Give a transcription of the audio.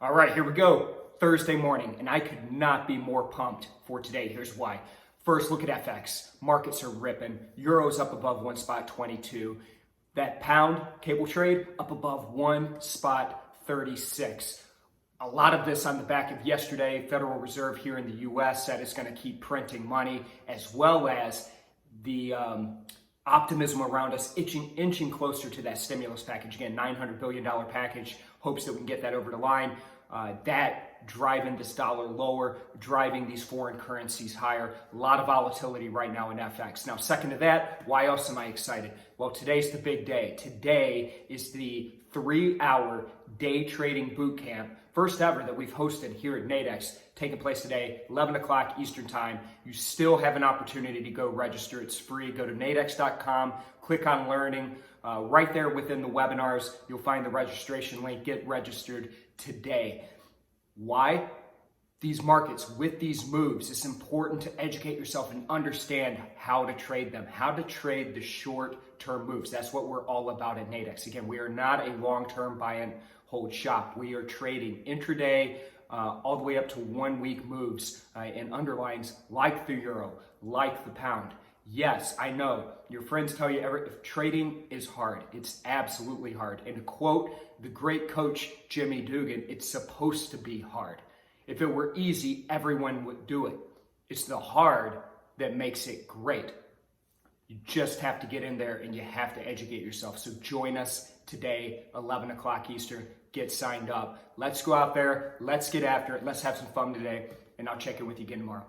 All right, here we go. Thursday morning, and I could not be more pumped for today. Here's why. First, look at FX. Markets are ripping. Euro's up above 1.22. That pound cable trade up above 1.36. A lot of this on the back of yesterday. Federal Reserve here in the U.S. said it's going to keep printing money, as well as the optimism around us inching closer to that stimulus package. Again, $900 billion package. Hopes that we can get that over the line. That driving this dollar lower, driving these foreign currencies higher. A lot of volatility right now in FX. Now, second to that, why else am I excited? Well, today's the big day. Today is the 3-hour day trading boot camp, first ever that we've hosted here at Nadex, taking place today, 11 o'clock Eastern time. You still have an opportunity to go register. It's free. Go to nadex.com, click on learning. Right there within the webinars, you'll find the registration link. Get registered today. Why? These markets, with these moves, it's important to educate yourself and understand how to trade them, how to trade the short-term moves. That's what we're all about at Nadex. Again, we are not a long-term buy and hold shop. We are trading intraday all the way up to 1-week moves and underlines like the euro, like the pound. Yes, I know your friends tell you if trading is hard. It's absolutely hard. And to quote the great coach Jimmy Dugan, it's supposed to be hard. If it were easy, everyone would do it. It's the hard that makes it great. You just have to get in there and you have to educate yourself. So join us today, 11 o'clock Eastern. Get signed up. Let's go out there. Let's get after it. Let's have some fun today. And I'll check in with you again tomorrow.